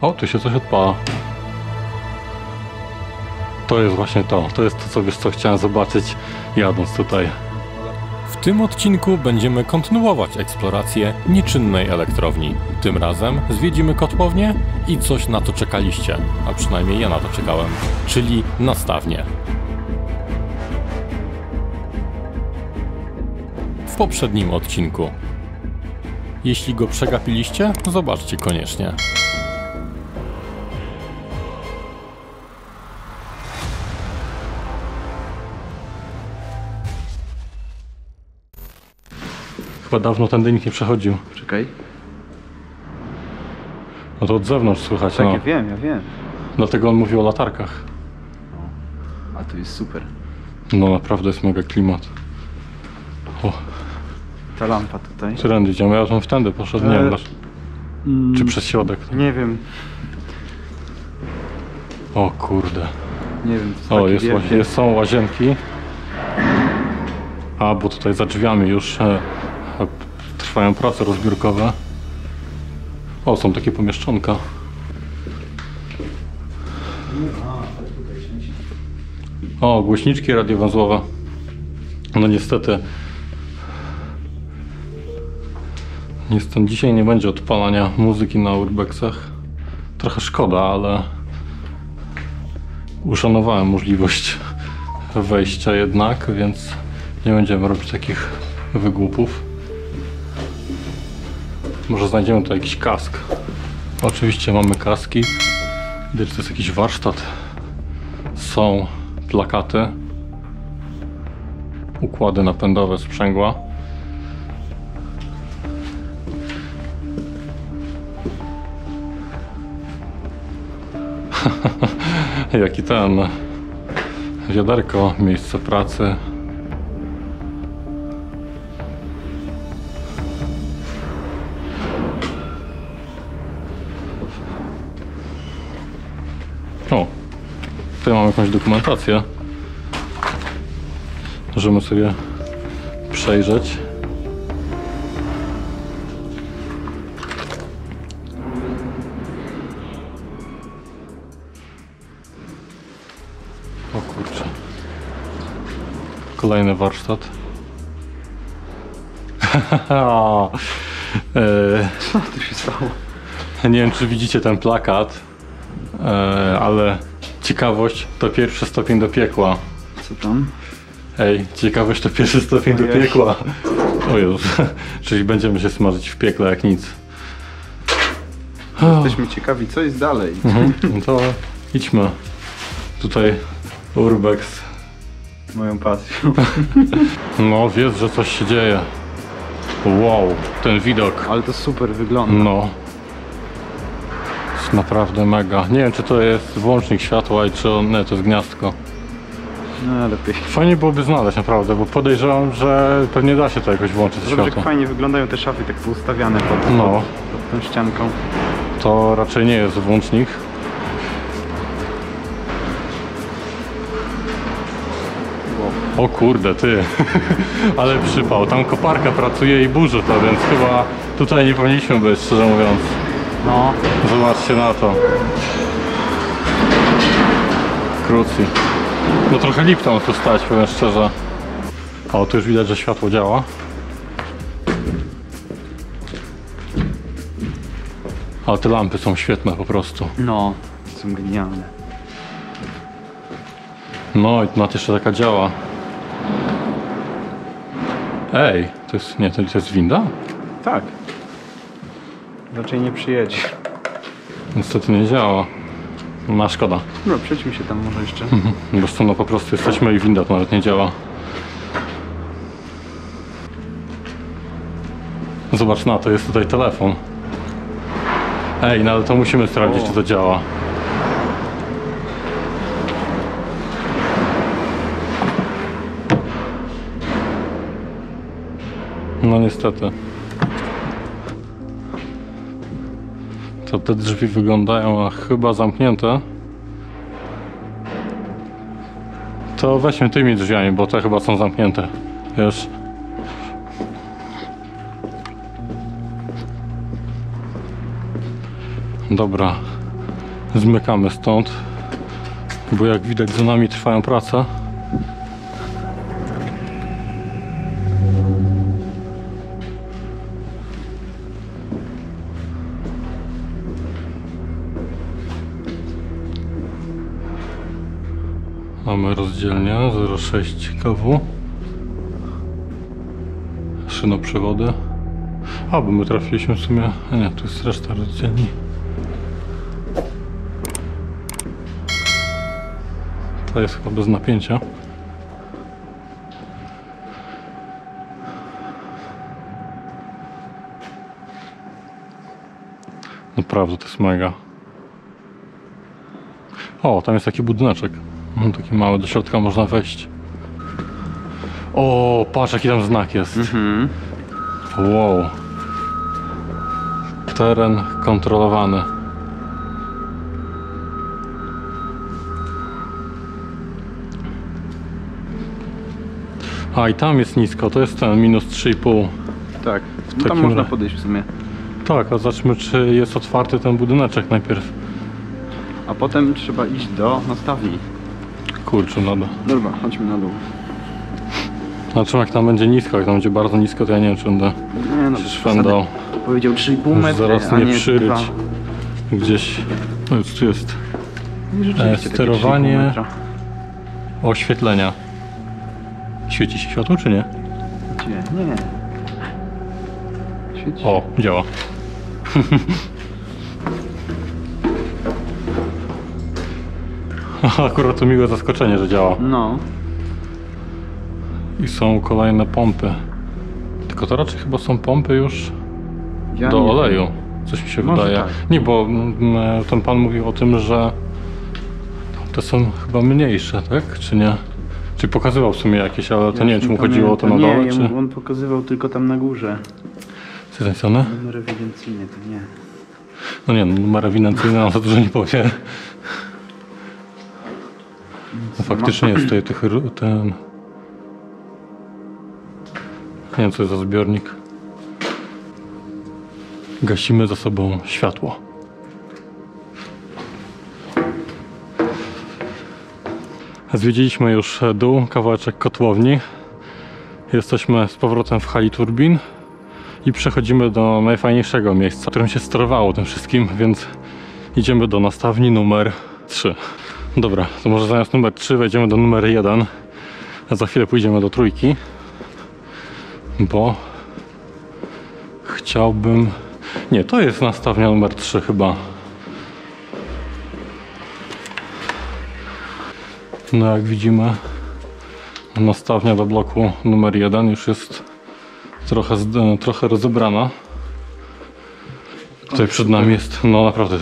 O, tu się coś odpala. To jest właśnie to. To jest to, co wiesz, co chciałem zobaczyć jadąc tutaj. W tym odcinku będziemy kontynuować eksplorację nieczynnej elektrowni. Tym razem zwiedzimy kotłownię i coś, na co czekaliście. A przynajmniej ja na to czekałem. Czyli nastawnię. W poprzednim odcinku. Jeśli go przegapiliście, zobaczcie koniecznie. Chyba dawno tędy nikt nie przechodził. Czekaj. No to od zewnątrz słychać, Tak, no. ja wiem. Dlatego on mówił o latarkach. A tu jest super. No naprawdę jest mega klimat. O, Ta lampa tutaj. którędy idziemy? Ja bym wtędy poszedł, nie wiem, czy przez środek. Nie wiem. O kurde. Nie wiem. To O, jest takie wielkie. są łazienki. A, bo tutaj za drzwiami już trwają prace rozbiórkowe. O, są takie pomieszczonka. O, głośniczki radiowęzłowe. No niestety dzisiaj nie będzie odpalania muzyki na urbexach. Trochę szkoda, ale uszanowałem możliwość wejścia jednak, więc nie będziemy robić takich wygłupów. Może znajdziemy tu jakiś kask. Oczywiście mamy kaski. Widać, że to jest jakiś warsztat. Są plakaty. Układy napędowe sprzęgła. Jaki ten wiaderko, miejsce pracy. O, tutaj mamy jakąś dokumentację. Możemy sobie przejrzeć. O kurczę. Kolejny warsztat. Co tu się stało? Nie wiem, czy widzicie ten plakat, ale ciekawość to pierwszy stopień do piekła. Co tam? Ej, ciekawość to pierwszy stopień do Ojej. piekła. O Jezus, czyli będziemy się smażyć w piekle jak nic. Jesteśmy ciekawi, co jest dalej. No to idźmy. Tutaj urbex. Moją pasją. No, wiesz, że coś się dzieje. Wow, ten widok. Ale to super wygląda. No. Jest naprawdę mega. Nie wiem, czy to jest włącznik światła i czy on, nie, to jest gniazdko. No lepiej. Fajnie byłoby znaleźć naprawdę, bo podejrzewam, że pewnie da się to jakoś włączyć Zobacz, jak światło. fajnie wyglądają te szafy tak poustawiane pod No, tą ścianką. to raczej nie jest włącznik. O kurde, ty. Ale przypał. Tam koparka pracuje i burzy to, więc chyba tutaj nie powinniśmy być, szczerze mówiąc. No. Zobaczcie na to. Krucji. No trochę Lipton tu stać, powiem szczerze. O, tu już widać, że światło działa. Ale te lampy są świetne po prostu. No. Są genialne. No i tu jeszcze taka działa. Ej, to jest, nie, to jest winda? Tak. Raczej nie przyjedzie. Niestety nie działa. No szkoda. No, przejdźmy się tam może jeszcze. Bo stąd no po prostu jesteśmy i winda to nawet nie działa. Zobacz na to, jest tutaj telefon. Ej, no ale to musimy sprawdzić, czy to działa. No niestety. To te drzwi wyglądają chyba zamknięte. To weźmy tymi drzwiami, bo te chyba są zamknięte. Wiesz? Dobra, zmykamy stąd, bo jak widać za nami trwają prace. Mamy rozdzielnię 0,6 kW. Szynoprzewody. A, bo my trafiliśmy w sumie... A nie, tu jest reszta rozdzielni. To jest chyba bez napięcia. Naprawdę, to jest mega. O, tam jest taki budyneczek. Taki mały, do środka można wejść. O, patrz jaki tam znak jest. Wow. Teren kontrolowany. A i tam jest nisko, to jest ten minus 3,5. Tak, no tam można podejść w sumie. Tak, a zobaczmy czy jest otwarty ten budyneczek najpierw. A potem trzeba iść do nastawni. Kurczę, nada. Dobra, chodźmy na dół. Znaczy jak tam będzie nisko, jak tam będzie bardzo nisko, to ja nie wiem czy będę szwendał. Powiedział 3,5 metra, zaraz a nie nie przyryć 2. gdzieś. No już tu jest. Rzeczywiście Sterowanie takie 3,5 metra. oświetlenia. Świeci się światło czy nie? Gdzie? Nie. Świeci. O, działa. Akurat to miłe zaskoczenie, że działa. No. I są kolejne pompy. Tylko to raczej chyba są pompy już Ja do nie oleju. wiem. Coś mi się Może wydaje. tak. Nie, bo ten pan mówił o tym, że te są chyba mniejsze, tak? Czy nie? Czy pokazywał w sumie jakieś, ale to nie wiem, czy mu chodziło o to na dole, nie, czy... on pokazywał tylko tam na górze. Co jest napisane? Numer ewidencyjny, to nie. No nie, numer ewidencyjny nam za dużo nie powie. No faktycznie jest tutaj ten... Nie wiem, co jest za zbiornik. Gasimy za sobą światło. Zwiedziliśmy już dół, kawałeczek kotłowni. Jesteśmy z powrotem w hali turbin i przechodzimy do najfajniejszego miejsca, w którym się sterowało tym wszystkim, więc idziemy do nastawni numer 3. Dobra, to może zamiast numer 3 wejdziemy do numer 1, a za chwilę pójdziemy do trójki, bo chciałbym... Nie, to jest nastawnia numer 3 chyba. No jak widzimy, nastawnia do bloku numer 1 już jest trochę rozebrana. Tutaj przed nami jest, no naprawdę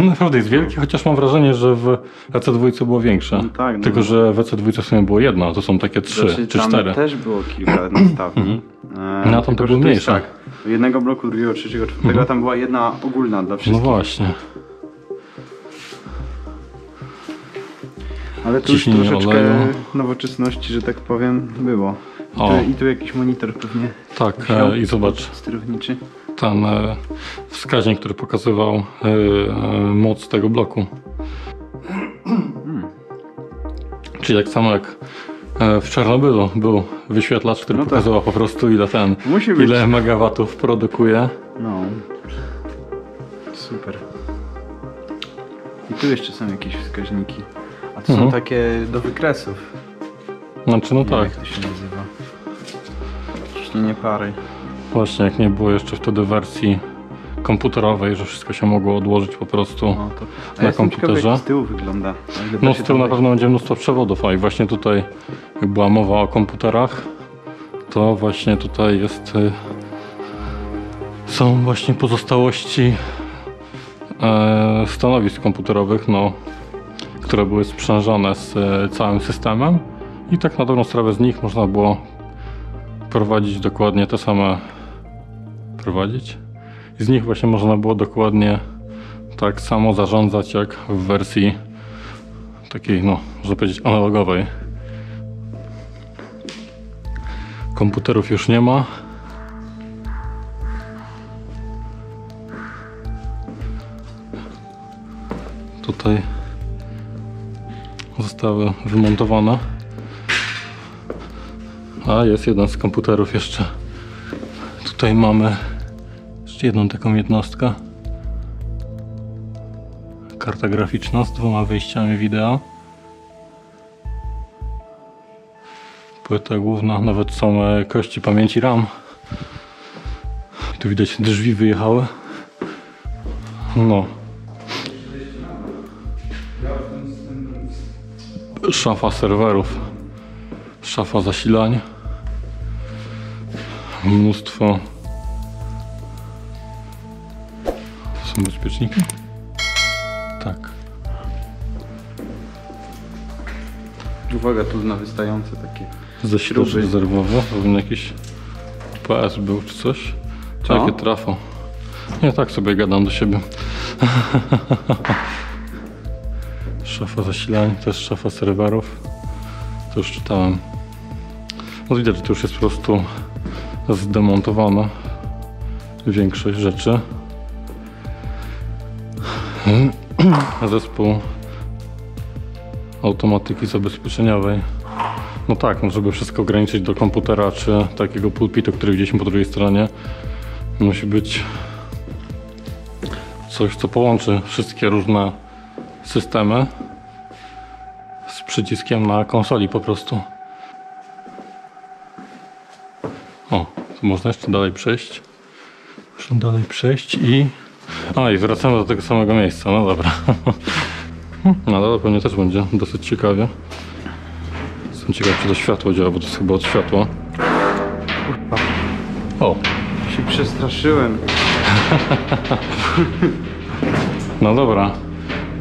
naprawdę jest wielki, chociaż mam wrażenie, że w EC2 było większe. No tak, no. Tylko że w EC2 w sumie było jedna, a to są takie 3 czy 4. Też było kilka nastawni. Na tam to było mniejsze. Tak, do jednego bloku, drugiego, trzeciego, czwartego, tam była jedna ogólna dla No wszystkich. właśnie. Ale tu już Ciśnienie troszeczkę oleju. nowoczesności, że tak powiem, było. O. I tu jakiś monitor pewnie. Tak, i zobacz, Sterowniczy. ten wskaźnik, który pokazywał moc tego bloku. Czyli tak samo jak w Czarnobylu był wyświetlacz, który No tak. pokazywał po prostu Musi być. ile megawatów produkuje. No. Super. I tu jeszcze są jakieś wskaźniki. A to są takie do wykresów. Znaczy no Nie wiem, tak, jak to się nazywa. Ciśnienie pary. właśnie jak nie było jeszcze wtedy wersji komputerowej, że wszystko się mogło odłożyć po prostu No to. A na ja jestem ciekawy, komputerze. jak z tyłu wygląda. O ile da No się z tyłu to na pewno będzie mnóstwo przewodów, a i właśnie tutaj jak była mowa o komputerach, to właśnie tutaj jest są właśnie pozostałości stanowisk komputerowych, no, które były sprzężone z całym systemem i tak na dobrą sprawę z nich można było prowadzić dokładnie te same i z nich właśnie można było dokładnie tak samo zarządzać jak w wersji takiej, no, można powiedzieć analogowej. Komputerów już nie ma. tutaj zostały wymontowane. A jest jeden z komputerów jeszcze. Tutaj mamy jeszcze jedną taką jednostkę. Karta graficzna z 2 wejściami wideo. Płyta główna, nawet są kości pamięci RAM. Tu widać, drzwi wyjechały. No. Szafa serwerów. Szafa zasilań. Mnóstwo. To są bezpieczniki? Tak. Uwaga tu na wystające takie Zasilacz rezerwowy. Pewnie jakiś PS był czy coś. Co? Jakie trafo. Nie, tak sobie gadam do siebie. Szafa zasilań, też szafa serwerów. To już czytałem. No widać, że to już jest po prostu zdemontowana większość rzeczy. Zespół automatyki zabezpieczeniowej. No tak, no żeby wszystko ograniczyć do komputera czy takiego pulpitu, który widzieliśmy po drugiej stronie, musi być coś, co połączy wszystkie różne systemy z przyciskiem na konsoli po prostu. O, tu można jeszcze dalej przejść. Muszę dalej przejść i... A, i wracamy do tego samego miejsca, no dobra. No ale pewnie też będzie dosyć ciekawie. Jestem ciekaw, czy to światło działa, bo to jest chyba od światła. O! Się przestraszyłem. No dobra.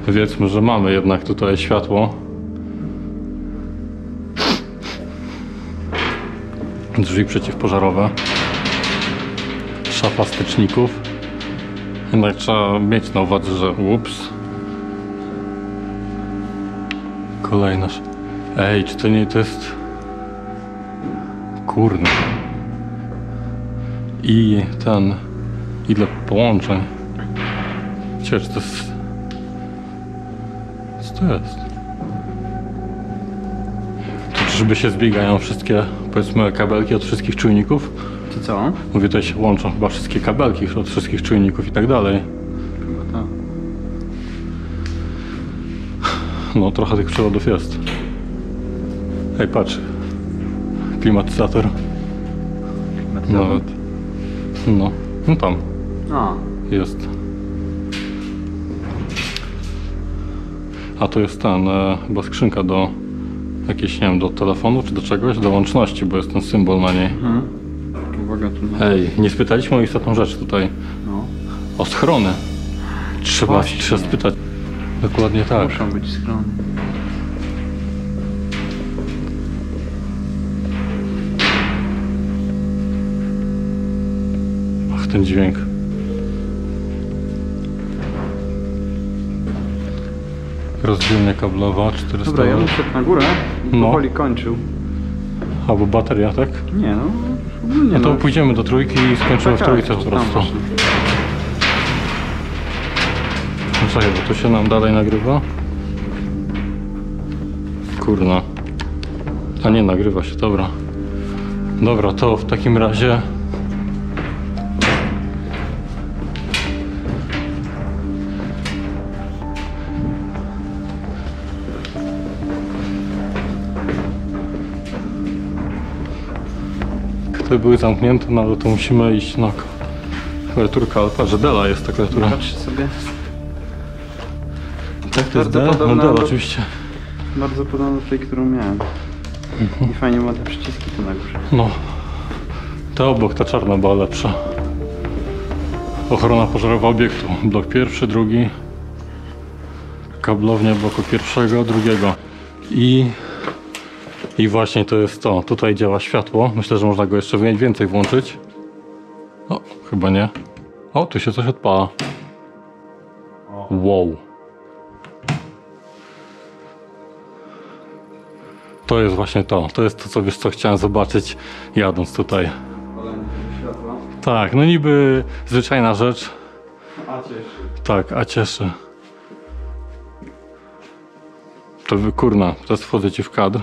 Powiedzmy, że mamy jednak tutaj światło. Drzwi przeciwpożarowe. Szafa styczników. Jednak trzeba mieć na uwadze, że ups. Kolejna. Ej, czy to nie to jest... Kurna. I ten... Ile połączeń. Ciekawe, czy to jest... Co to jest? To czyżby się zbiegają wszystkie, powiedzmy, kabelki od wszystkich czujników? Czy co? Mówię, tutaj się łączą chyba wszystkie kabelki od wszystkich czujników i tak dalej. Chyba tak. No, trochę tych przewodów jest. Ej, patrz. Klimatyzator. Nawet. No, no tam A, jest. A to jest ten, chyba skrzynka do jakiejś, nie wiem, do telefonu czy do czegoś, do łączności, bo jest ten symbol na niej. uwaga tu na... Ej, nie spytaliśmy o istotną rzecz tutaj. No. O schrony. Trzeba spytać. Dokładnie tak. Muszą być schrony. Ach, ten dźwięk. Rozdzielnia kablowa 400. Dobra, ja muszę na górę i No. powoli kończył. Albo bateria, tak? Nie no, ogólnie No to no. pójdziemy do trójki i skończymy w trójce po prostu. właśnie. No czekaj, bo to się nam dalej nagrywa. Kurna. A nie, nagrywa się, dobra. Dobra, to w takim razie... Te były zamknięte, no ale to musimy iść na klawiaturkę, ale patrz, że Dela jest ta klawiatura. Patrz sobie. Tak, to jest bardzo Dela? No podobna Dela, do- oczywiście. Bardzo podobna do tej, którą miałem. I fajnie ma te przyciski tu na górze. No. Ta obok, ta czarna była lepsza. Ochrona pożarowa obiektu. Blok pierwszy, drugi. Kablownia bloku pierwszego, drugiego. I właśnie to jest to. Tutaj działa światło. Myślę, że można go jeszcze więcej włączyć. O, chyba nie. O, tu się coś odpala. Wow. To jest właśnie to. To jest to, co wiesz, co chciałem zobaczyć jadąc tutaj. Światła. Tak, no niby zwyczajna rzecz. A cieszy. Tak, a cieszy. To kurna, teraz wchodzę ci w kadr.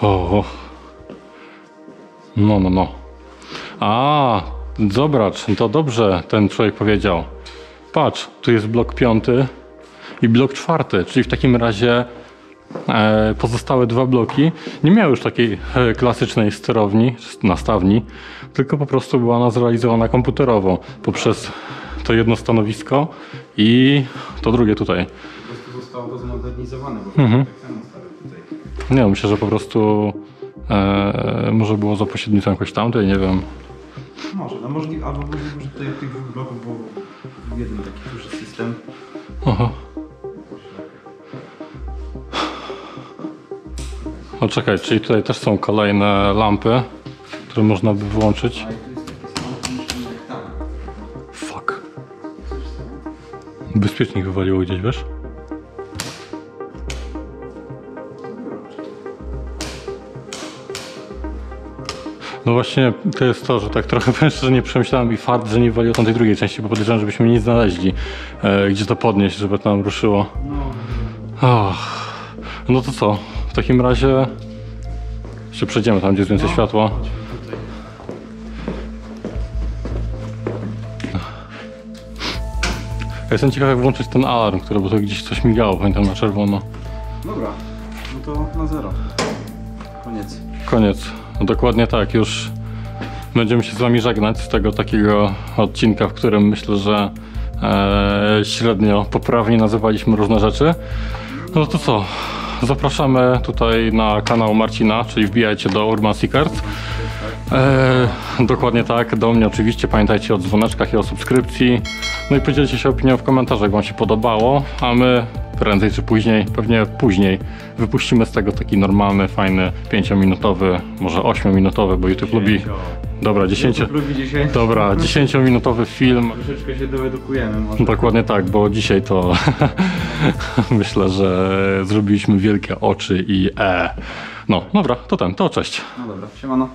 O. No. A, zobacz, to dobrze ten człowiek powiedział. Patrz, tu jest blok 5 i blok 4, czyli w takim razie pozostałe 2 bloki nie miały już takiej klasycznej sterowni, nastawni, tylko po prostu była ona zrealizowana komputerowo poprzez to jedno stanowisko i to drugie tutaj. Po prostu zostało to zmodernizowane, bo tak samo stare tutaj. Nie, myślę, że po prostu może było za pośrednictwem jakoś tamtej, nie wiem. Może, no możliwe, albo możliwe, że tutaj tych 2 bloków było jeden taki duży system. Aha. O, czekaj, czyli tutaj też są kolejne lampy, które można by włączyć. A i tu jest taki sam jak tam. Fuck. Bezpiecznik wywaliło gdzieś, wiesz? No właśnie, to jest to, że tak trochę wręcz, że nie przemyślałem i fakt, że nie wywaliło tamtej drugiej części, bo podejrzewam, żebyśmy nie znaleźli, gdzie to podnieść, żeby to nam ruszyło. No to co? W takim razie jeszcze przejdziemy tam, gdzie jest więcej światła. Ja jestem ciekaw, jak włączyć ten alarm, który bo to gdzieś coś migało, pamiętam, na czerwono. Dobra, no to na 0. Koniec. No dokładnie tak, już będziemy się z wami żegnać z tego takiego odcinka, w którym myślę, że średnio poprawnie nazywaliśmy różne rzeczy. No to co? Zapraszamy tutaj na kanał Marcina, czyli wbijajcie do Urban Seekers. Dokładnie tak, do mnie oczywiście. Pamiętajcie o dzwoneczkach i o subskrypcji. No i podzielcie się opinią w komentarzach, jak wam się podobało, a my prędzej czy później, pewnie później, wypuścimy z tego taki normalny, fajny 5-minutowy, może 8-minutowy, bo YouTube lubi. Dobra, 10-minutowy film. Troszeczkę się doedukujemy może. Dokładnie tak, bo dzisiaj to myślę, że zrobiliśmy wielkie oczy i No dobra, to cześć. No dobra, siemano.